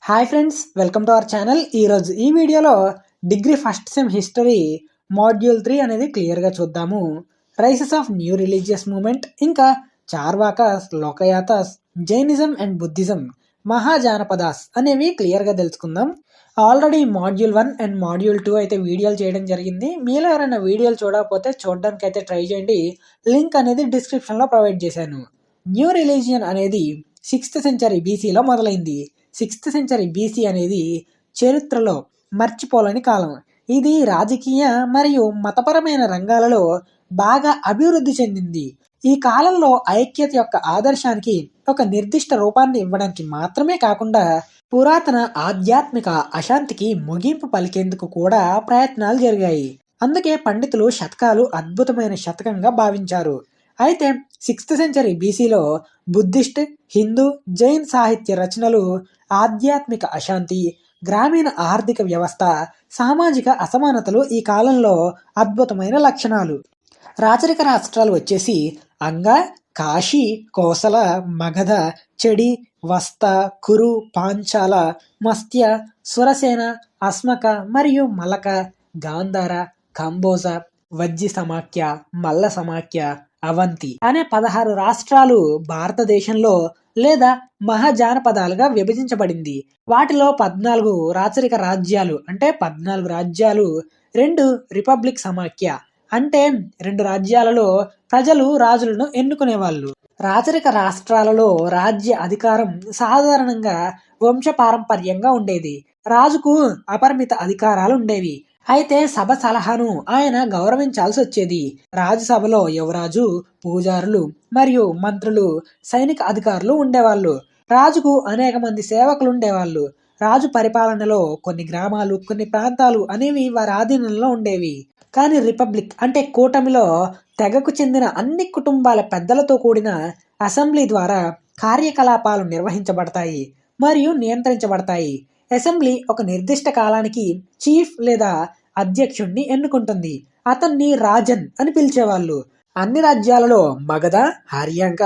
Hi friends, welcome to our channel. ఈరోజు ఈ వీడియోలో degree first sem history module 3 అనేది క్లియర్గా చూద్దాము. Rises of new religious movement, ఇంకా Charvakas, Lokayatas, Jainism and Buddhism, Mahajanapadas అనేవి క్లియర్గా తెలుసుకుందాం. ఆల్రెడీ మాడ్యూల్ 1 అండ్ మాడ్యూల్ 2 అయితే వీడియోలు చేయడం జరిగింది. మీలో ఎవరైనా వీడియోలు చూడకపోతే చూడడానికి అయితే ట్రై చేయండి. లింక్ అనేది డిస్క్రిప్షన్లో ప్రొవైడ్ చేశాను. న్యూ రిలీజియన్ అనేది 6th సెంచరీ బీసీలో మొదలైంది. 6th సెంచరీ బీసీ అనేది చరిత్రలో మర్చిపోలేని కాలం. ఇది రాజకీయ మరియు మతపరమైన రంగాలలో బాగా అభివృద్ధి చెందింది. ఈ కాలంలో ఐక్యత యొక్క ఆదర్శానికి ఒక నిర్దిష్ట రూపాన్ని ఇవ్వడానికి మాత్రమే కాకుండా పురాతన ఆధ్యాత్మిక అశాంతికి ముగింపు పలికేందుకు కూడా ప్రయత్నాలు జరిగాయి. అందుకే పండితులు శతకాలు అద్భుతమైన శతకంగా భావించారు. అయితే 6th సెంచరీ బీసీలో బుద్ధిస్ట్, హిందూ, జైన్ సాహిత్య రచనలు ఆధ్యాత్మిక అశాంతి, గ్రామీణ ఆర్థిక వ్యవస్థ, సామాజిక అసమానతలు ఈ కాలంలో అద్భుతమైన లక్షణాలు. రాచరిక రాష్ట్రాలు వచ్చేసి అంగ, కాశీ, కోసల, మగధ, చెడి, వస్త, కురు, పాంచాల, మత్స్య, సురసేన, అస్మక మరియు మలక, గాంధార, కంబోజ, వజ్జి సమాఖ్య, మల్ల సమాఖ్య, అవంతి అనే 16 రాష్ట్రాలు భారతదేశంలో లేదా మహాజానపదాలుగా విభజించబడింది. వాటిలో 14 రాచరిక రాజ్యాలు అంటే 14 రాజ్యాలు, 2 రిపబ్లిక్ సమాఖ్య అంటే 2 రాజ్యాలలో ప్రజలు రాజులను ఎన్నుకునేవాళ్ళు. రాచరిక రాష్ట్రాలలో రాజ్య అధికారం సాధారణంగా వంశపారంపర్యంగా ఉండేది. రాజుకు అపరిమిత అధికారాలు ఉండేవి. అయితే సభ సలహాను ఆయన గౌరవించాల్సి వచ్చేది. రాజ్యసభలో యువరాజు, పూజారులు మరియు మంత్రులు, సైనిక అధికారులు ఉండేవాళ్ళు. రాజుకు అనేక మంది సేవకులు ఉండేవాళ్ళు. రాజు పరిపాలనలో కొన్ని గ్రామాలు, కొన్ని ప్రాంతాలు అనేవి వారి ఆధీనంలో ఉండేవి. కానీ రిపబ్లిక్ అంటే కూటమిలో తెగకు చెందిన అన్ని కుటుంబాల పెద్దలతో కూడిన అసెంబ్లీ ద్వారా కార్యకలాపాలు నిర్వహించబడతాయి మరియు నియంత్రించబడతాయి. అసెంబ్లీ ఒక నిర్దిష్ట కాలానికి చీఫ్ లేదా అధ్యక్షుణ్ణి ఎన్నుకుంటుంది. అతన్ని రాజన్ అని పిలిచేవాళ్ళు. అన్ని రాజ్యాలలో మగధ, హర్యాంక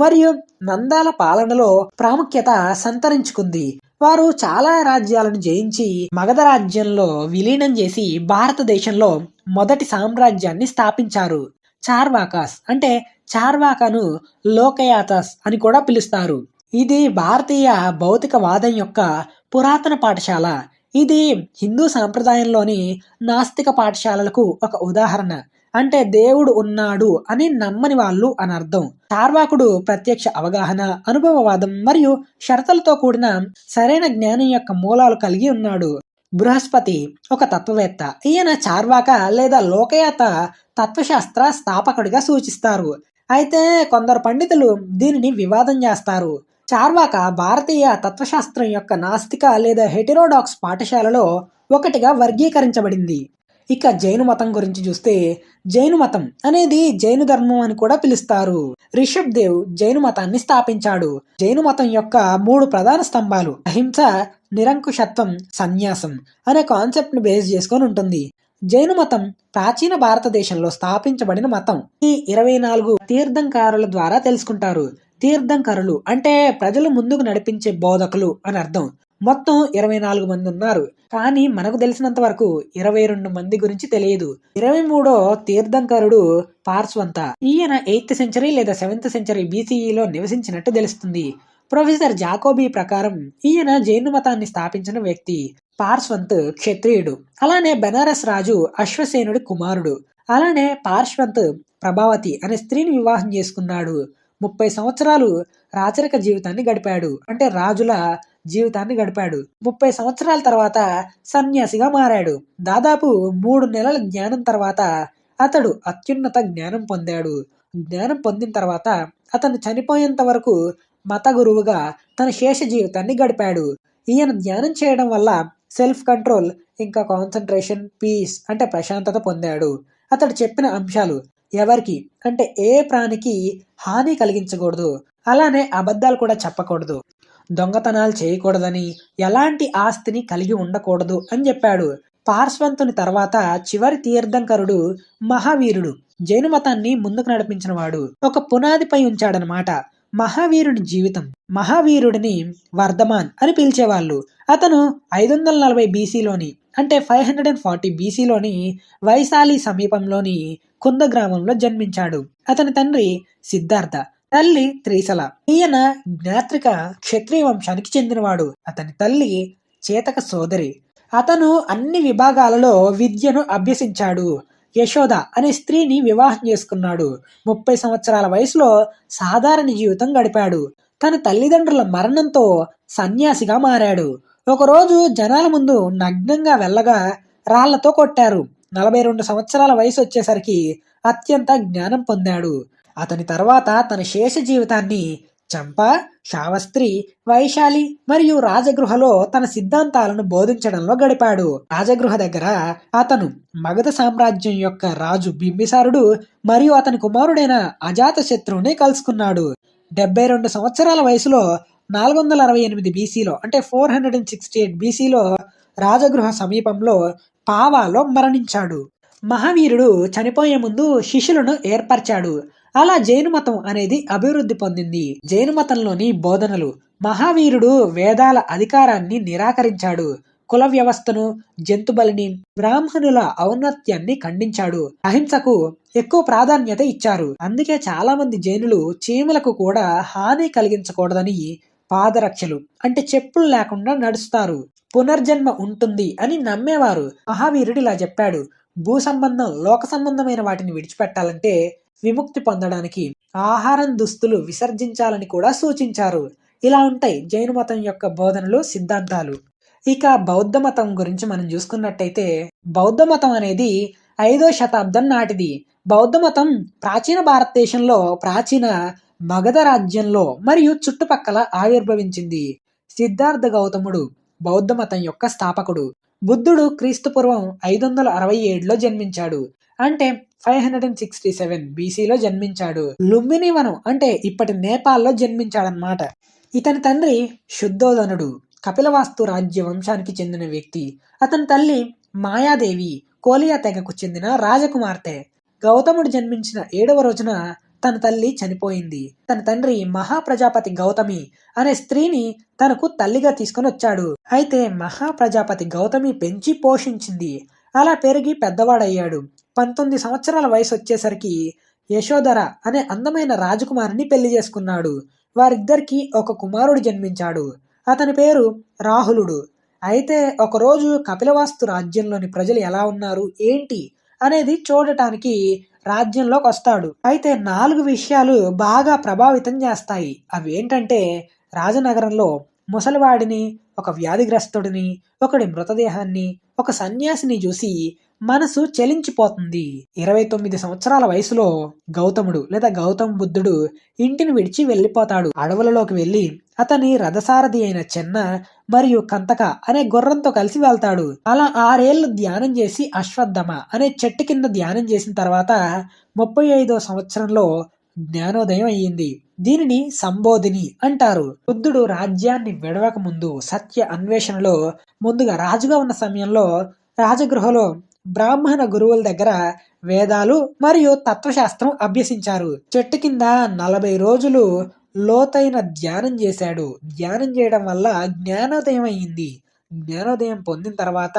మరియు నందాల పాలనలో ప్రాముఖ్యత సంతరించుకుంది. వారు చాలా రాజ్యాలను జయించి మగధ రాజ్యంలో విలీనం చేసి భారతదేశంలో మొదటి సామ్రాజ్యాన్ని స్థాపించారు. చార్వాకాస్ అంటే చార్వాకాను లోకయాతాస్ అని కూడా పిలుస్తారు. ఇది భారతీయ భౌతికవాదం యొక్క పురాతన పాఠశాల. ఇది హిందూ సాంప్రదాయంలోని నాస్తిక పాఠశాలలకు ఒక ఉదాహరణ. అంటే దేవుడు ఉన్నాడు అని నమ్మని వాళ్ళు అని అర్థం. చార్వాకుడు ప్రత్యక్ష అవగాహన, అనుభవవాదం మరియు షరతులతో కూడిన సరైన జ్ఞానం యొక్క మూలాలు కలిగి ఉన్నాడు. బృహస్పతి ఒక తత్వవేత్త. ఈయన చార్వాక లేదా లోకయాత తత్వశాస్త్ర స్థాపకుడిగా సూచిస్తారు. అయితే కొందరు పండితులు దీనిని వివాదం చేస్తారు. చార్వాక భారతీయ తత్వశాస్త్రం యొక్క నాస్తిక లేదా హెటిరోడాక్స్ పాఠశాలలో ఒకటిగా వర్గీకరించబడింది. ఇక జైను మతం గురించి చూస్తే జైను మతం అనేది జైను ధర్మం అని కూడా పిలుస్తారు. రిషబ్ దేవ్ జైను మతాన్ని స్థాపించాడు. జైను మతం యొక్క 3 ప్రధాన స్తంభాలు అహింస, నిరంకుశత్వం, సన్యాసం అనే కాన్సెప్ట్ ను బేస్ చేసుకొని ఉంటుంది. జైను మతం ప్రాచీన భారతదేశంలో స్థాపించబడిన మతం. ఈ 24 తీర్థంకారుల ద్వారా తెలుసుకుంటారు. తీర్థంకరులు అంటే ప్రజలు ముందుకు నడిపించే బోధకులు అని అర్థం. మొత్తం 24 మంది ఉన్నారు. కానీ మనకు తెలిసినంత వరకు 22 మంది గురించి తెలియదు. 23వ తీర్థంకరుడు పార్శ్వంత. ఈయన 8th సెంచరీ లేదా 7th సెంచరీ బీసీఈలో నివసించినట్టు తెలుస్తుంది. ప్రొఫెసర్ జాకోబీ ప్రకారం ఈయన జైను మతాన్ని స్థాపించిన వ్యక్తి. పార్శ్వంత్ క్షత్రియుడు. అలానే బెనారస్ రాజు అశ్వసేనుడి కుమారుడు. అలానే పార్శ్వంత్ ప్రభావతి అనే స్త్రీని వివాహం చేసుకున్నాడు. 30 సంవత్సరాలు రాచరిక జీవితాన్ని గడిపాడు. అంటే రాజుల జీవితాన్ని గడిపాడు. 30 సంవత్సరాల తర్వాత సన్యాసిగా మారాడు. దాదాపు 3 నెలల జ్ఞానం తర్వాత అతడు అత్యున్నత జ్ఞానం పొందాడు. జ్ఞానం పొందిన తర్వాత అతను చనిపోయేంత వరకు మత గురువుగా తన శేష జీవితాన్ని గడిపాడు. ఈయన ధ్యానం చేయడం వల్ల సెల్ఫ్ కంట్రోల్, ఇంకా కాన్సన్ట్రేషన్, పీస్ అంటే ప్రశాంతత పొందాడు. అతడు చెప్పిన అంశాలు ఎవరికి అంటే ఏ ప్రాణికి హాని కలిగించకూడదు, అలానే అబద్ధాలు కూడా చెప్పకూడదు, దొంగతనాలు చేయకూడదని, ఎలాంటి ఆస్తిని కలిగి ఉండకూడదు అని చెప్పాడు. పార్శ్వంతుని తర్వాత చివరి తీర్థంకరుడు మహావీరుడు. జైను మతాన్ని ముందుకు నడిపించిన వాడు. ఒక పునాదిపై ఉంచాడనమాట. మహావీరుడి జీవితం. మహావీరుడిని వర్ధమాన్ అని పిలిచేవాళ్ళు. అతను 540 బీసీలోని అంటే 540 బీసీలోని వైశాలి సమీపంలోని కుంద గ్రామంలో జన్మించాడు. అతని తండ్రి సిద్ధార్థ, తల్లి త్రిశల. ఈయన జ్ఞాత్రిక క్షత్రియ వంశానికి చెందినవాడు. అతని తల్లి చేతక సోదరి. అతను అన్ని విభాగాలలో విద్యను అభ్యసించాడు. యశోద అనే స్త్రీని వివాహం చేసుకున్నాడు. 30 సంవత్సరాల వయసులో సాధారణ జీవితం గడిపాడు. తన తల్లిదండ్రుల మరణంతో సన్యాసిగా మారాడు. ఒకరోజు జనాల ముందు నగ్నంగా వెళ్ళగా రాళ్లతో కొట్టారు. 42 సంవత్సరాల వయసు వచ్చేసరికి అత్యంత జ్ఞానం పొందాడు. అతని తర్వాత తన శేష జీవితాన్ని చంప, శావస్త్రి, వైశాలి మరియు రాజగృహలో తన సిద్ధాంతాలను బోధించడంలో గడిపాడు. రాజగృహ దగ్గర అతను మగధ సామ్రాజ్యం యొక్క రాజు బింబిసారుడు మరియు అతని కుమారుడైన అజాతశత్రువుని కలుసుకున్నాడు. 72 సంవత్సరాల వయసులో 468 బీసీలో అంటే 468 బీసీలో రాజగృహ సమీపంలో పావాలో మరణించాడు. మహావీరుడు చనిపోయే ముందు శిష్యులను ఏర్పరిచాడు. అలా జైన మతం అనేది అభివృద్ధి పొందింది. జైన మతంలోని బోధనలు. మహావీరుడు వేదాల అధికారాన్ని నిరాకరించాడు. కుల వ్యవస్థను, జంతుబలిని, బ్రాహ్మణుల ఔన్నత్యాన్ని ఖండించాడు. అహింసకు ఎక్కువ ప్రాధాన్యత ఇచ్చారు. అందుకే చాలా మంది జైనులు చీమలకు కూడా హాని కలిగించకూడదని పాదరక్షలు అంటే చెప్పులు లేకుండా నడుస్తారు. పునర్జన్మ ఉంటుంది అని నమ్మేవారు. మహావీరుడు ఇలా చెప్పాడు: భూ సంబంధం, లోక సంబంధమైన వాటిని విడిచిపెట్టాలంటే విముక్తి పొందడానికి ఆహారం, దుస్తులు విసర్జించాలని కూడా సూచించారు. ఇలా ఉంటాయి జైన మతం యొక్క బోధనలు, సిద్ధాంతాలు. ఇక బౌద్ధ మతం గురించి మనం చూసుకున్నట్టయితే, బౌద్ధ మతం అనేది 5వ శతాబ్దం నాటిది. బౌద్ధ మతం ప్రాచీన భారతదేశంలో ప్రాచీన మగధ రాజ్యంలో మరియు చుట్టుపక్కల ఆవిర్భవించింది. సిద్ధార్థ గౌతముడు బౌద్ధ మతం యొక్క స్థాపకుడు. బుద్ధుడు క్రీస్తుపూర్వం 567లో జన్మించాడు. అంటే 567 బీసీలో జన్మించాడు. లుంబిని వనం అంటే ఇప్పటి నేపాల్లో జన్మించాడనమాట. ఇతని తండ్రి శుద్ధోదనుడు కపిలవాస్తు రాజ్య వంశానికి చెందిన వ్యక్తి. అతని తల్లి మాయాదేవి కోలియా తెగకు చెందిన రాజకుమార్తె. గౌతముడు జన్మించిన 7వ రోజున తన తల్లి చనిపోయింది. తన తండ్రి మహాప్రజాపతి గౌతమి అనే స్త్రీని తనకు తల్లిగా తీసుకొని వచ్చాడు. అయితే మహాప్రజాపతి గౌతమి పెంచి పోషించింది. అలా పెరిగి పెద్దవాడయ్యాడు. 19 సంవత్సరాల వయసు వచ్చేసరికి యశోధర అనే అందమైన రాజకుమారిని పెళ్లి చేసుకున్నాడు. వారిద్దరికి ఒక కుమారుడు జన్మించాడు. అతని పేరు రాహులుడు. అయితే ఒకరోజు కపిలవాస్తు రాజ్యంలోని ప్రజలు ఎలా ఉన్నారు ఏంటి అనేది చూడటానికి రాజ్యంలోకి వస్తాడు. అయితే 4 విషయాలు బాగా ప్రభావితం చేస్తాయి. అవి ఏంటంటే, రాజనగరంలో ముసలివాడిని, ఒక వ్యాధిగ్రస్తుడిని, ఒకడి మృతదేహాన్ని, ఒక సన్యాసిని చూసి మనసు చలించిపోతుంది. 29 సంవత్సరాల వయసులో గౌతముడు లేదా గౌతమ బుద్ధుడు ఇంటిని విడిచి వెళ్ళిపోతాడు. అడవులలోకి వెళ్ళి అతని రథసారథి అయిన చెన్న మరియు కంతక అనే గుర్రంతో కలిసి వెళ్తాడు. అలా 6 ఏళ్లు ధ్యానం చేసి అశ్వత్థమ అనే చెట్టు కింద ధ్యానం చేసిన తర్వాత 35వ సంవత్సరంలో జ్ఞానోదయం అయ్యింది. దీనిని సంబోధిని అంటారు. బుద్ధుడు రాజ్యాన్ని విడవక ముందు సత్య అన్వేషణలో ముందుగా రాజుగా ఉన్న సమయంలో రాజగృహలో బ్రాహ్మణ గురువుల దగ్గర వేదాలు మరియు తత్వశాస్త్రం అభ్యసించారు. చెట్టు కింద 40 రోజులు లోతైన ధ్యానం చేశాడు. ధ్యానం చేయడం వల్ల జ్ఞానోదయం అయ్యింది. జ్ఞానోదయం పొందిన తర్వాత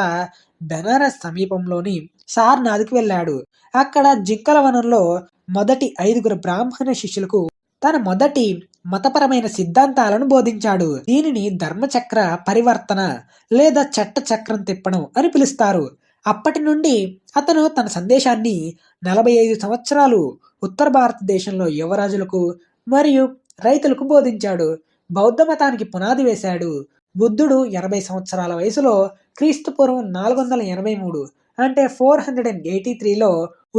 బెనారస్ సమీపంలోని సార్నాథ్కి వెళ్ళాడు. అక్కడ జింకల వనంలో మొదటి 5గురు బ్రాహ్మణ శిష్యులకు తన మొదటి మతపరమైన సిద్ధాంతాలను బోధించాడు. దీనిని ధర్మచక్ర పరివర్తన లేదా చట్ట చక్రం తిప్పడం అని పిలుస్తారు. అప్పటి నుండి అతను తన సందేశాన్ని 45 సంవత్సరాలు ఉత్తర భారతదేశంలో యువరాజులకు మరియు రైతులకు బోధించాడు. బౌద్ధ మతానికి పునాది వేశాడు. బుద్ధుడు 80 సంవత్సరాల వయసులో క్రీస్తుపూర్వం 483 అంటే 483లో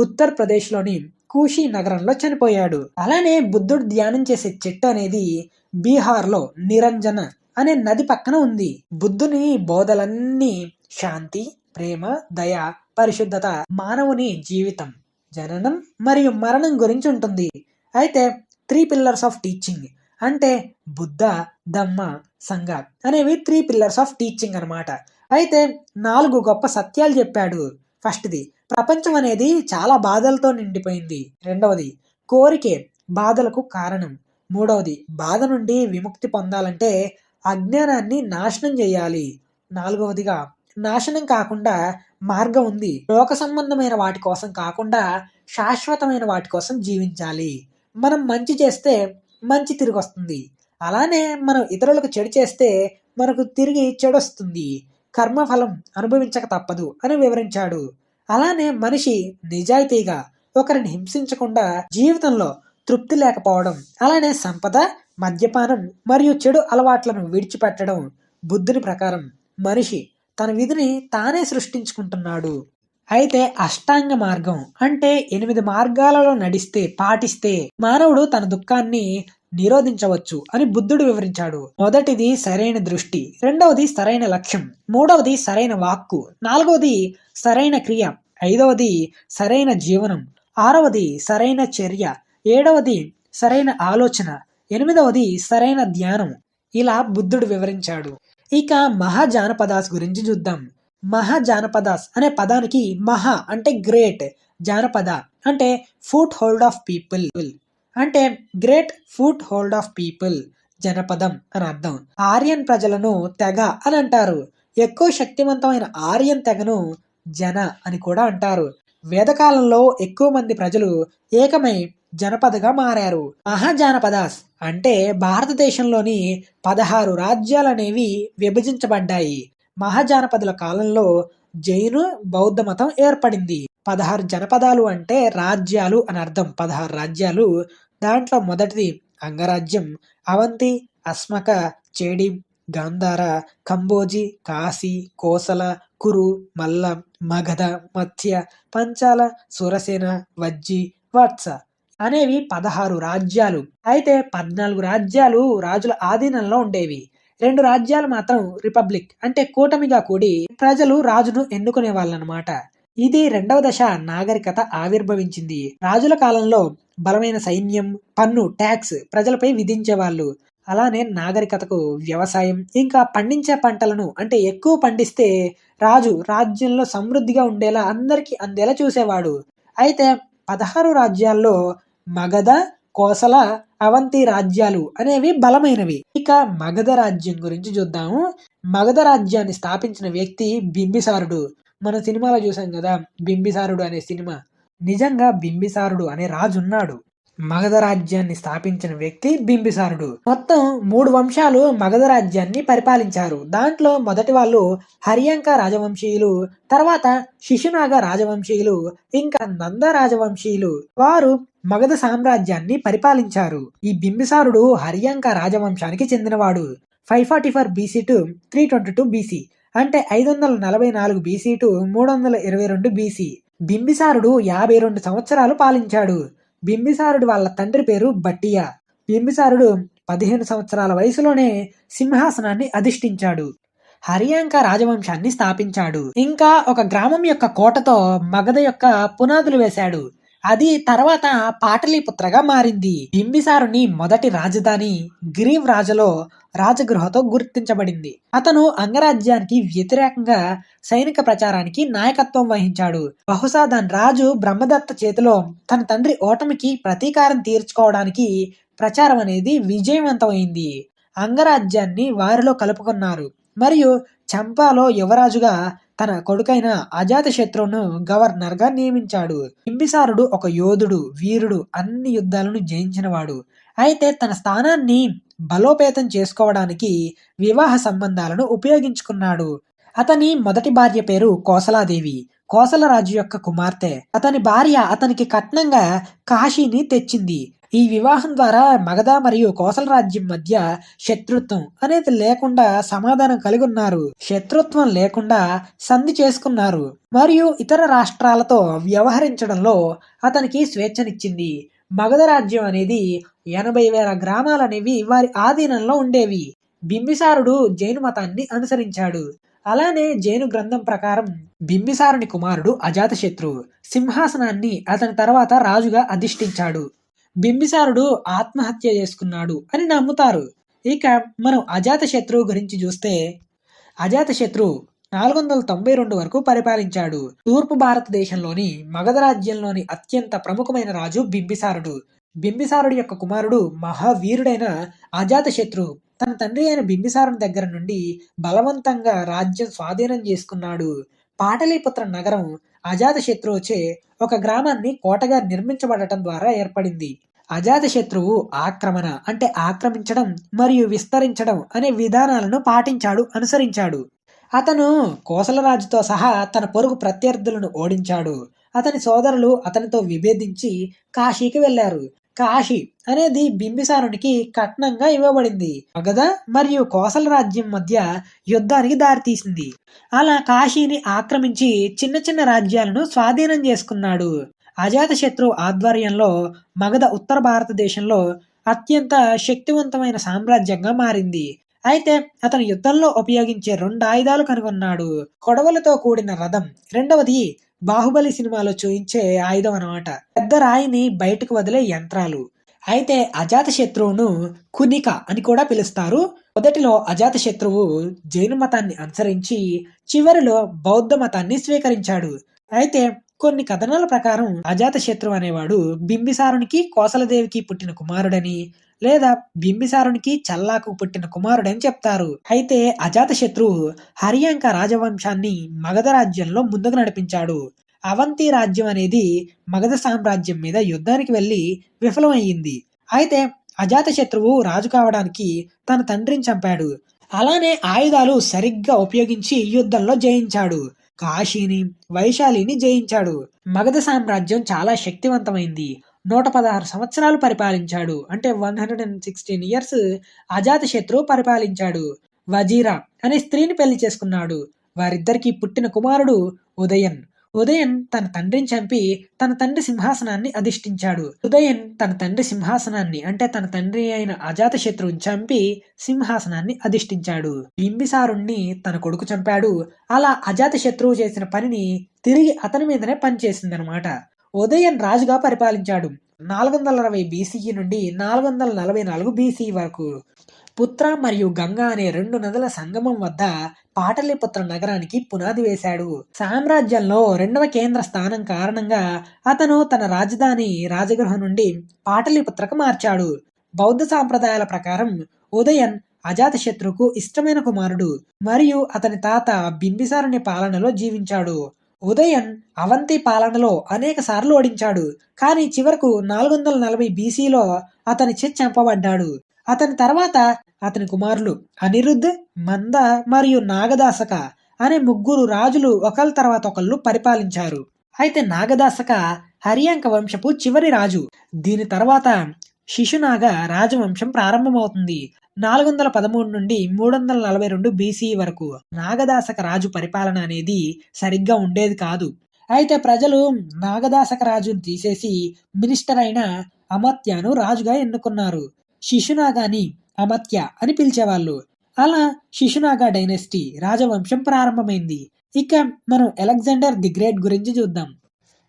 ఉత్తరప్రదేశ్లోని కూషి నగరంలో చనిపోయాడు. అలానే బుద్ధుడు ధ్యానం చేసే చెట్టు అనేది బీహార్లో నిరంజన అనే నది పక్కన ఉంది. బుద్ధుని బోధలన్నీ శాంతి, ప్రేమ, దయ, పరిశుద్ధత, మానవుని జీవితం, జననం మరియు మరణం గురించి ఉంటుంది. అయితే 3 పిల్లర్స్ ఆఫ్ టీచింగ్ అంటే బుద్ధ, ధమ్మ, సంఘ అనేవి 3 పిల్లర్స్ ఆఫ్ టీచింగ్ అనమాట. అయితే 4 గొప్ప సత్యాలు చెప్పాడు. ఫస్ట్ది, ప్రపంచం అనేది చాలా బాధలతో నిండిపోయింది. రెండవది, కోరికే బాధలకు కారణం. మూడవది బాధ నుండి విముక్తి పొందాలంటే అజ్ఞానాన్ని నాశనం చేయాలి. నాలుగవదిగా నాశనం కాకుండా మార్గం ఉంది. లోక సంబంధమైన వాటి కోసం కాకుండా శాశ్వతమైన వాటి కోసం జీవించాలి. మనం మంచి చేస్తే మంచి తిరిగి వస్తుంది. అలానే మనం ఇతరులకు చెడు చేస్తే మనకు తిరిగి చెడు వస్తుంది. కర్మఫలం అనుభవించక తప్పదు అని వివరించాడు. అలానే మనిషి నిజాయితీగా ఒకరిని హింసించకుండా జీవితంలో తృప్తి లేకపోవడం, అలానే సంపద, మద్యపానం మరియు చెడు అలవాట్లను విడిచిపెట్టడం. బుద్ధుని ప్రకారం మనిషి తన విధిని తానే సృష్టించుకుంటున్నాడు. అయితే అష్టాంగ మార్గం అంటే 8 మార్గాలలో పాటిస్తే మానవుడు తన దుఃఖాన్ని నిరోధించవచ్చు అని బుద్ధుడు వివరించాడు. మొదటిది సరైన దృష్టి, రెండవది సరైన లక్ష్యం, మూడవది సరైన వాక్కు, నాలుగవది సరైన క్రియ, ఐదవది సరైన జీవనం, ఆరవది సరైన చర్య, ఏడవది సరైన ఆలోచన, ఎనిమిదవది సరైన ధ్యానం. ఇలా బుద్ధుడు వివరించాడు. ఇక మహాజానపదాస్ గురించి చూద్దాం. మహాజానపదాస్ అనే పదానికి మహా అంటే గ్రేట్, జానపద అంటే ఫుట్ హోల్డ్ ఆఫ్ పీపుల్ అంటే great foothold of people, జనపదం అని అర్థం. ఆర్యన్ ప్రజలను తెగ అని అంటారు. ఎక్కువ శక్తివంతమైన ఆర్యన్ తెగను జన అని కూడా అంటారు. వేదకాలంలో ఎక్కువ మంది ప్రజలు ఏకమై జనపదగా మారారు. మహాజానపదాస్ అంటే భారతదేశంలోని 16 రాజ్యాలనేవి విభజించబడ్డాయి. మహాజానపదుల కాలంలో జైను బౌద్ధ మతం ఏర్పడింది. 16 జనపదాలు అంటే రాజ్యాలు అని అర్థం. 16 రాజ్యాలు. దాంట్లో మొదటిది అంగరాజ్యం, అవంతి, అస్మక, చేడి, గాంధార, కంబోజి, కాశీ, కోసల, కురు, మల్ల, మగధ, మత్స్య, పంచాల, సురసేన, వజ్జి, వత్స అనేవి 16 రాజ్యాలు. అయితే 14 రాజ్యాలు రాజుల ఆధీనంలో ఉండేవి. 2 రాజ్యాలు మాత్రం రిపబ్లిక్ అంటే కూటమిగా కూడి ప్రజలు రాజును ఎన్నుకునే వాళ్ళనమాట. ఇది 2వ దశ నాగరికత ఆవిర్భవించింది. రాజుల కాలంలో బలమైన సైన్యం, పన్ను, ట్యాక్స్ ప్రజలపై విధించేవాళ్ళు. అలానే నాగరికతకు వ్యవసాయం, ఇంకా పండించే పంటలను అంటే ఎక్కువ పండిస్తే రాజు రాజ్యంలో సమృద్ధిగా ఉండేలా అందరికీ అందేలా చూసేవాడు. అయితే 16 రాజ్యాల్లో మగధ, కోసల, అవంతి రాజ్యాలు అనేవి బలమైనవి. ఇక మగధ రాజ్యం గురించి చూద్దాము. మగధ రాజ్యాన్ని స్థాపించిన వ్యక్తి బింబిసారుడు. మన సినిమాలో చూసాం కదా బింబిసారుడు అనే సినిమా. నిజంగా బింబిసారుడు అనే రాజు ఉన్నాడు. మగధ రాజ్యాన్ని స్థాపించిన వ్యక్తి బింబిసారుడు. మొత్తం 3 వంశాలు మగధ రాజ్యాన్ని పరిపాలించారు. దాంట్లో మొదటి వాళ్ళు హర్యంక రాజవంశీయులు, తర్వాత శిశునాగ రాజవంశీయులు, ఇంకా నంద రాజవంశీయులు. వారు మగధ సామ్రాజ్యాన్ని పరిపాలించారు. ఈ బింబిసారుడు హర్యంక రాజవంశానికి చెందినవాడు. 544 BC టు 322 BC అంటే 544 BC టు 322 BC. బింబిసారుడు 52 సంవత్సరాలు పాలించాడు. బింబిసారుడు వాళ్ళ తండ్రి పేరు బట్టియా. బింబిసారుడు 15 సంవత్సరాల వయసులోనే సింహాసనాన్ని అధిష్ఠించాడు. హర్యాంక రాజవంశాన్ని స్థాపించాడు. ఇంకా ఒక గ్రామం యొక్క కోటతో మగధ యొక్క పునాదులు వేశాడు. అది తర్వాత పాటలీపుత్రగా మారింది. బింబిసారుని మొదటి రాజధాని గిరివ్ రాజలో రాజగృహతో గుర్తించబడింది. అతను అంగరాజ్యానికి వ్యతిరేకంగా సైనిక ప్రచారానికి నాయకత్వం వహించాడు. బహుశా దాని రాజు బ్రహ్మదత్త చేతిలో తన తండ్రి ఓటమికి ప్రతీకారం తీర్చుకోవడానికి ప్రచారం అనేది విజయవంతమైంది. అంగరాజ్యాన్ని వారిలో కలుపుకున్నారు మరియు చంపాలో యువరాజుగా తన కొడుకైన అజాతశత్రువును గవర్నర్గా నియమించాడు. బింబిసారుడు ఒక యోధుడు, వీరుడు, అన్ని యుద్ధాలను జయించినవాడు. అయితే తన స్థానాన్ని బలోపేతం చేసుకోవడానికి వివాహ సంబంధాలను ఉపయోగించుకున్నాడు. అతని మొదటి భార్య పేరు కోసలాదేవి, కోసల రాజు యొక్క కుమార్తె. అతని భార్య అతనికి కట్నంగా కాశీని తెచ్చింది. ఈ వివాహం ద్వారా మగధ మరియు కోసల రాజ్యం మధ్య శత్రుత్వం అనేది లేకుండా సమాధానం కలిగి ఉన్నారు. శత్రుత్వం లేకుండా సంధి చేసుకున్నారు మరియు ఇతర రాష్ట్రాలతో వ్యవహరించడంలో అతనికి స్వేచ్ఛనిచ్చింది. మగధ రాజ్యం అనేది 80,000 గ్రామాలనేవి వారి ఆధీనంలో ఉండేవి. బింబిసారుడు జైను మతాన్ని అనుసరించాడు. అలానే జైను గ్రంథం ప్రకారం బింబిసారుని కుమారుడు అజాతశత్రువు సింహాసనాన్ని అతని తర్వాత రాజుగా అధిష్ఠించాడు. బింబిసారుడు ఆత్మహత్య చేసుకున్నాడు అని నమ్ముతారు. ఇక మనం అజాతశత్రువు గురించి చూస్తే అజాతశత్రువు 492 వరకు పరిపాలించాడు. తూర్పు భారతదేశంలోని మగధ రాజ్యంలోని అత్యంత ప్రముఖమైన రాజు బింబిసారుడు. బింబిసారుడి యొక్క కుమారుడు మహావీరుడైన అజాతశత్రు తన తండ్రి అయిన బింబిసారుని దగ్గర నుండి బలవంతంగా రాజ్యం స్వాధీనం చేసుకున్నాడు. పాటలీపుత్ర నగరం అజాతశత్రువుచే ఒక గ్రామాన్ని కోటగా నిర్మించబడటం ద్వారా ఏర్పడింది. అజాతశత్రువు ఆక్రమణ అంటే ఆక్రమించడం మరియు విస్తరించడం అనే విధానాలను అనుసరించాడు. అతను కోసలరాజుతో సహా తన పొరుగు ప్రత్యర్థులను ఓడించాడు. అతని సోదరులు అతనితో విభేదించి కాశీకి వెళ్లారు. కాశీ అనేది బింబిసారునికి కట్నంగా ఇవ్వబడింది. మగధ మరియు కోసల రాజ్యం మధ్య యుద్ధానికి దారితీసింది. అలా కాశీని ఆక్రమించి చిన్న చిన్న రాజ్యాలను స్వాధీనం చేసుకున్నాడు. అజాతశత్రు ఆధ్వర్యంలో మగధ ఉత్తర భారతదేశంలో అత్యంత శక్తివంతమైన సామ్రాజ్యంగా మారింది. అయితే అతను యుద్ధంలో ఉపయోగించే 2 ఆయుధాలు కనుగొన్నాడు. కొడవలతో కూడిన రథం, రెండవది బాహుబలి సినిమాలో చూయించే ఆయుధం అన్నమాట, పెద్ద రాయిని బయటకు వదిలే యంత్రాలు. అయితే అజాతశత్రువును కునిక అని కూడా పిలుస్తారు. మొదటిలో అజాతశత్రువు జైన మతాన్ని అనుసరించి చివరిలో బౌద్ధ మతాన్ని స్వీకరించాడు. అయితే కొన్ని కథనాల ప్రకారం అజాతశత్రువు అనేవాడు బింబిసారునికి కోసలదేవికి పుట్టిన కుమారుడని లేదా బింబిసారునికి చల్లాకు పుట్టిన కుమారుడని చెప్తారు. అయితే అజాతశత్రువు హరియాంక రాజవంశాన్ని మగధ రాజ్యంలో ముందుకు నడిపించాడు. అవంతి రాజ్యం అనేది మగధ సామ్రాజ్యం మీద యుద్ధానికి వెళ్లి విఫలమయ్యింది. అయితే అజాతశత్రువు రాజు కావడానికి తన తండ్రిని చంపాడు. అలానే ఆయుధాలు సరిగ్గా ఉపయోగించి యుద్ధంలో జయించాడు. కాశీని, వైశాలిని జయించాడు. మగధ సామ్రాజ్యం చాలా శక్తివంతమైంది. 116 సంవత్సరాలు పరిపాలించాడు. అంటే 116 ఇయర్స్ అజాతశత్రువు పరిపాలించాడు. వజీరా అనే స్త్రీని పెళ్లి చేసుకున్నాడు. వారిద్దరికి పుట్టిన కుమారుడు ఉదయన్. ఉదయన్ తన తండ్రిని చంపి తన తండ్రి సింహాసనాన్ని అధిష్ఠించాడు. ఉదయన్ తన తండ్రి సింహాసనాన్ని అంటే తన తండ్రి అయిన అజాతశత్రువుని చంపి సింహాసనాన్ని అధిష్ఠించాడు. బింబిసారుణ్ణి తన కొడుకు చంపాడు. అలా అజాతశత్రువు చేసిన పనిని తిరిగి అతని మీదనే పనిచేసిందనమాట. ఉదయన్ రాజుగా పరిపాలించాడు 460 బీసీఈ నుండి 444 బీసీ వరకు. పుత్ర మరియు గంగా అనే 2 నదుల సంగమం వద్ద పాటలీపుత్ర నగరానికి పునాది వేశాడు. సామ్రాజ్యంలో 2వ కేంద్ర స్థానం కారణంగా అతను తన రాజధాని రాజగృహం నుండి పాటలీపుత్రకు మార్చాడు. బౌద్ధ సాంప్రదాయాల ప్రకారం ఉదయన్ అజాతశత్రువుకు ఇష్టమైన కుమారుడు మరియు అతని తాత బింబిసారుని పాలనలో జీవించాడు. ఉదయన్ అవంతి పాలనలో అనేక సార్లు ఓడించాడు. కానీ చివరకు 440 బీసీలో అతనిచే చంపబడ్డాడు. అతని తర్వాత అతని కుమారులు అనిరుద్ధ్, మంద మరియు నాగదాసక అనే 3 రాజులు ఒకళ్ళ తర్వాత ఒకళ్ళు పరిపాలించారు. అయితే నాగదాసక హరియాంక వంశపు చివరి రాజు. దీని తర్వాత శిశునాగ రాజవంశం ప్రారంభమవుతుంది 413 నుండి 342 బీసీ వరకు. నాగదాసక రాజు పరిపాలన అనేది సరిగ్గా ఉండేది కాదు. అయితే ప్రజలు నాగదాసక రాజును తీసేసి మినిస్టర్ అయిన అమత్యను రాజుగా ఎన్నుకున్నారు. శిశునాగాని అమత్య అని పిలిచేవాళ్ళు. అలా శిశునాగా డైనెస్టీ రాజవంశం ప్రారంభమైంది. ఇక మనం అలెగ్జాండర్ ది గ్రేట్ గురించి చూద్దాం.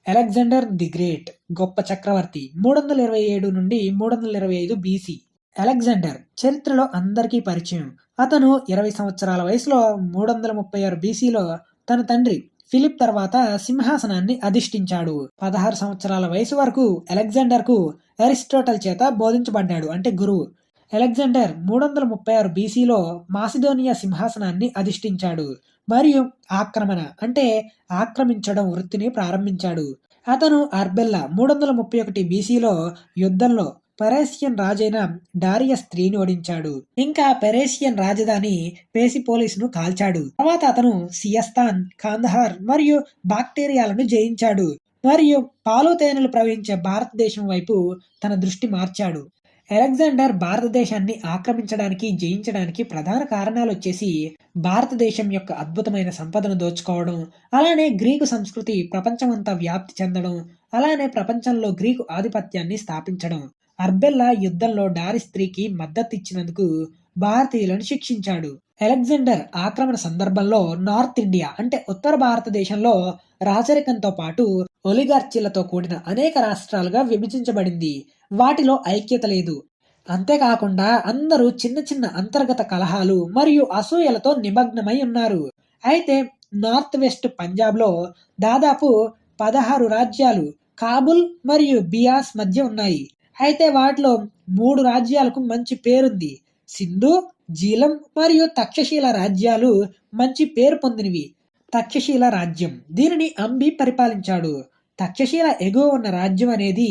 అలెగ్జాండర్ ది గ్రేట్ గొప్ప చక్రవర్తి 327 నుండి 325 బీసీ. అలెగ్జాండర్ చరిత్రలో అందరికీ పరిచయం. అతను 20 సంవత్సరాల వయసులో 336 బీసీలో తన తండ్రి ఫిలిప్ తర్వాత సింహాసనాన్ని అధిష్ఠించాడు. 16 సంవత్సరాల వయసు వరకు అలెగ్జాండర్కు అరిస్టోటల్ చేత బోధించబడ్డాడు, అంటే గురువు. అలెగ్జాండర్ 336 బీసీలో మాసిడోనియా సింహాసనాన్ని అధిష్ఠించాడు మరియు ఆక్రమణ అంటే ఆక్రమించడం వృత్తిని ప్రారంభించాడు. అతను అర్బెల్లా 331 బీసీలో యుద్ధంలో పెరేసియన్ రాజైన డారియస్ స్త్రీని ఓడించాడు. ఇంకా పెరేసియన్ రాజధాని పేసిపోలిస్ ను కాల్చాడు. తర్వాత అతను సియస్తాన్, కాందహార్ మరియు బాక్టీరియాలను జయించాడు మరియు పాలు తేనెలు ప్రవహించే భారతదేశం వైపు తన దృష్టి మార్చాడు. అలెగ్జాండర్ భారతదేశాన్ని ఆక్రమించడానికి, జయించడానికి ప్రధాన కారణాలు వచ్చేసి భారతదేశం యొక్క అద్భుతమైన సంపదను దోచుకోవడం, అలానే గ్రీకు సంస్కృతి ప్రపంచమంతా వ్యాప్తి చెందడం, అలానే ప్రపంచంలో గ్రీకు ఆధిపత్యాన్ని స్థాపించడం. అర్బెల్లా యుద్ధంలో డారిస్ స్త్రీకి మద్దతు ఇచ్చినందుకు భారతీయులను శిక్షించాడు. అలెగ్జాండర్ ఆక్రమణ సందర్భంలో నార్త్ ఇండియా అంటే ఉత్తర భారతదేశంలో రాజరికంతో పాటు ఒలిగార్చీలతో కూడిన అనేక రాష్ట్రాలుగా విభజించబడింది. వాటిలో ఐక్యత లేదు. అంతేకాకుండా అందరూ చిన్న చిన్న అంతర్గత కలహాలు మరియు అసూయలతో నిమగ్నమై ఉన్నారు. అయితే నార్త్ వెస్ట్ పంజాబ్లో దాదాపు 16 రాజ్యాలు కాబుల్ మరియు బియాస్ మధ్య ఉన్నాయి. అయితే వాటిలో 3 రాజ్యాలకు మంచి పేరుంది. సింధు, జీలం మరియు తక్షశిల రాజ్యాలు మంచి పేరు పొందినవి. తక్షశిల రాజ్యం దీనిని అంబి పరిపాలించాడు. తక్షశిల ఎగువ ఉన్న రాజ్యం అనేది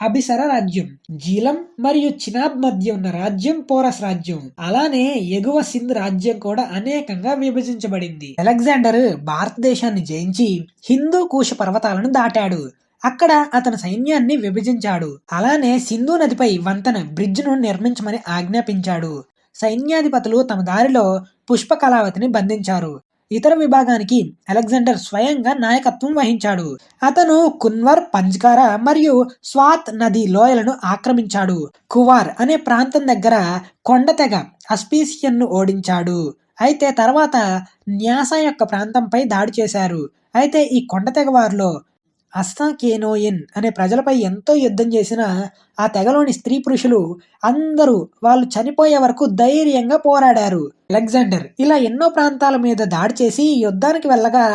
అభిసర రాజ్యం. జీలం మరియు చినాబ్ మధ్య ఉన్న రాజ్యం పోరస్ రాజ్యం. అలానే ఎగువ సింధ్ రాజ్యం కూడా అనేకంగా విభజించబడింది. అలెగ్జాండర్ భారతదేశాన్ని జయించి హిందూ కూష పర్వతాలను దాటాడు. అక్కడ అతని సైన్యాన్ని విభజించాడు. అలానే సింధు నదిపై వంతెన బ్రిడ్జ్ను నిర్మించమని ఆజ్ఞాపించాడు. సైన్యాధిపతులు తమ దారిలో పుష్ప కళావతిని బంధించారు. ఇతర విభాగానికి అలెగ్జాండర్ స్వయంగా నాయకత్వం వహించాడు. అతను కున్వర్, పంజ్కార మరియు స్వాత్ నది లోయలను ఆక్రమించాడు. కువార్ అనే ప్రాంతం దగ్గర కొండతెగ అస్పీసియన్ను ఓడించాడు. అయితే తర్వాత న్యాస యొక్క ప్రాంతంపై దాడి చేశారు. అయితే ఈ కొండతెగ వారిలో అస్సాకేనోయిన్ అనే ప్రజలపై ఎంతో యుద్ధం చేసిన ఆ తెగలోని స్త్రీ పురుషులు అందరూ వాళ్ళు చనిపోయే వరకు ధైర్యంగా పోరాడారు. అలెగ్జాండర్ ఇలా ఎన్నో ప్రాంతాల మీద దాడి చేసి యుద్ధానికి వెళ్ళగా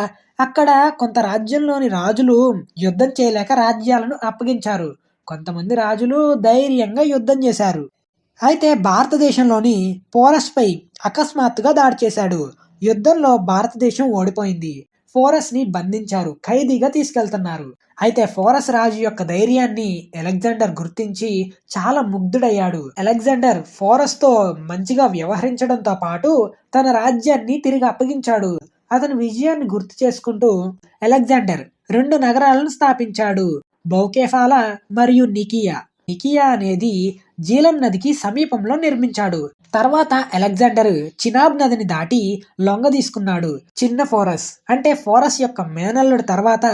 అక్కడ కొంత రాజ్యంలోని రాజులు యుద్ధం చేయలేక రాజ్యాలను అప్పగించారు. కొంతమంది రాజులు ధైర్యంగా యుద్ధం చేశారు. అయితే భారతదేశంలోని పోరస్పై అకస్మాత్తుగా దాడి చేశాడు. యుద్ధంలో భారతదేశం ఓడిపోయింది. ఫోరస్ ని బంధించారు, ఖైదీగా తీసుకెళ్తున్నారు. అయితే ఫోరస్ రాజు యొక్క ధైర్యాన్ని అలెగ్జాండర్ గుర్తించి చాలా ముగ్ధుడయ్యాడు. అలెగ్జాండర్ ఫోరస్ తో మంచిగా వ్యవహరించడంతో పాటు తన రాజ్యాన్ని తిరిగి అప్పగించాడు. అతని విజయాన్ని గుర్తు చేసుకుంటూ అలెగ్జాండర్ 2 నగరాలను స్థాపించాడు, బౌకేఫాలా మరియు నికియా. నికియా అనేది జీలం నదికి సమీపంలో నిర్మించాడు. తర్వాత అలెగ్జాండర్ చినాబ్ నదిని దాటి లొంగ తీసుకున్నాడు. చిన్న ఫోరస్ అంటే ఫోరస్ యొక్క మేనల్లుడు తర్వాత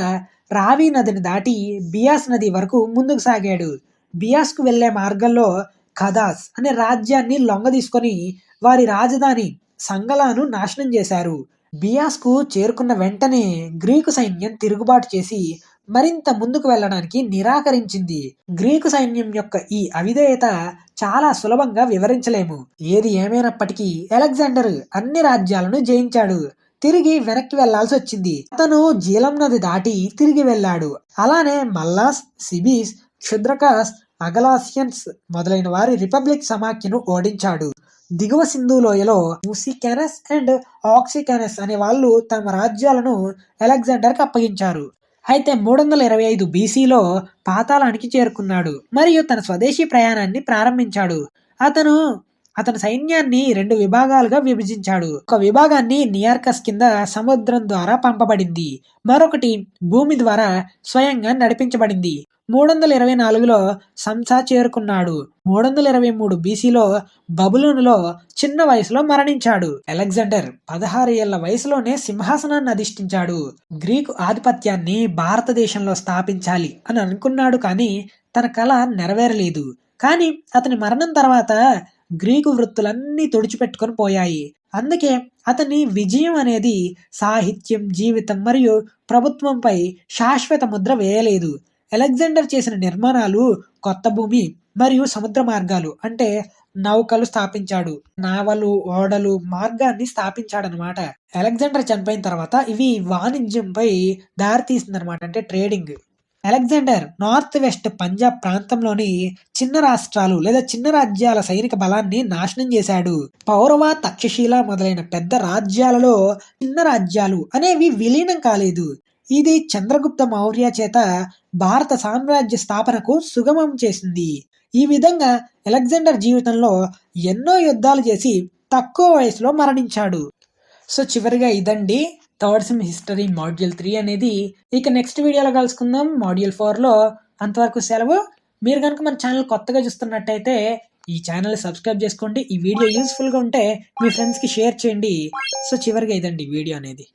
రావి నదిని దాటి బియాస్ నది వరకు ముందుకు సాగాడు. బియాస్కు వెళ్లే మార్గంలో ఖదాస్ అనే రాజ్యాన్ని లొంగ తీసుకొని వారి రాజధాని సంగలాను నాశనం చేశారు. బియాస్కు చేరుకున్న వెంటనే గ్రీకు సైన్యం తిరుగుబాటు చేసి మరింత ముందుకు వెళ్ళడానికి నిరాకరించింది. గ్రీకు సైన్యం యొక్క ఈ అవిధేయత చాలా సులభంగా వివరించలేము. ఏది ఏమైనప్పటికీ అలెగ్జాండర్ అన్ని రాజ్యాలను జయించాడు. తిరిగి వెనక్కి వెళ్లాల్సి వచ్చింది. అతను జీలం నది దాటి తిరిగి వెళ్ళాడు. అలానే మల్లాస్, సిబీస్, క్షుద్రకాస్, అగలాసియన్స్ మొదలైన వారి రిపబ్లిక్ సమాఖ్యను ఓడించాడు. దిగువ సింధు లోయలో మూసికానస్ అండ్ ఆక్సికానస్ అనే వాళ్ళు తమ రాజ్యాలను అలెగ్జాండర్కి అప్పగించారు. అయితే 325 బీసీలో పాతాళానికి చేరుకున్నాడు మరియు తన స్వదేశీ ప్రయాణాన్ని ప్రారంభించాడు. అతని సైన్యాన్ని 2 విభాగాలుగా విభజించాడు. ఒక విభాగాన్ని నియార్కస్ కింద సముద్రం ద్వారా పంపబడింది, మరొకటి భూమి ద్వారా స్వయంగా నడిపించబడింది. 324లో సంసా చేరుకున్నాడు. 323 బీసీలో బబులోనులో చిన్న వయసులో మరణించాడు. అలెగ్జాండర్ 16 ఏళ్ల వయసులోనే సింహాసనాన్ని అధిష్ఠించాడు. గ్రీకు ఆధిపత్యాన్ని భారతదేశంలో స్థాపించాలి అని అనుకున్నాడు, కానీ తన కల నెరవేరలేదు. కానీ అతని మరణం తర్వాత గ్రీకు వృత్తులన్నీ తుడిచిపెట్టుకొని పోయాయి. అందుకే అతని విజయం అనేది సాహిత్యం, జీవితం మరియు ప్రభుత్వంపై శాశ్వత ముద్ర వేయలేదు. అలెగ్జాండర్ చేసిన నిర్మాణాలు కొత్త భూమి మరియు సముద్ర మార్గాలు అంటే నౌకలు స్థాపించాడు. నావలు, ఓడలు మార్గాన్ని స్థాపించాడనమాట. అలెగ్జాండర్ చనిపోయిన తర్వాత ఇవి వాణిజ్యంపై దారితీసిందనమాట, అంటే trading. Alexander north west Punjab ప్రాంతంలోని చిన్న రాష్ట్రాలు లేదా చిన్న రాజ్యాల సైనిక బలాన్ని నాశనం చేశాడు. పౌరవ, తక్షశిల మొదలైన పెద్ద రాజ్యాలలో చిన్న రాజ్యాలు అనేవి విలీనం కాలేదు. ఇది చంద్రగుప్త మౌర్య చేత భారత సామ్రాజ్య స్థాపనకు సుగమం చేసింది. ఈ విధంగా అలెగ్జాండర్ జీవితంలో ఎన్నో యుద్ధాలు చేసి తక్కువ వయసులో మరణించాడు. సో చివరిగా ఇదండి థర్డ్ సెమ్ హిస్టరీ మాడ్యూల్ 3 అనేది. ఇక నెక్స్ట్ వీడియోలో కలుసుకుందాం మాడ్యూల్ 4లో. అంతవరకు సెలవు. మీరు కనుక మన ఛానల్ కొత్తగా చూస్తున్నట్టయితే ఈ ఛానల్ సబ్స్క్రైబ్ చేసుకోండి. ఈ వీడియో యూస్ఫుల్గా ఉంటే మీ ఫ్రెండ్స్కి షేర్ చేయండి. సో చివరిగా ఇదండి వీడియో అనేది.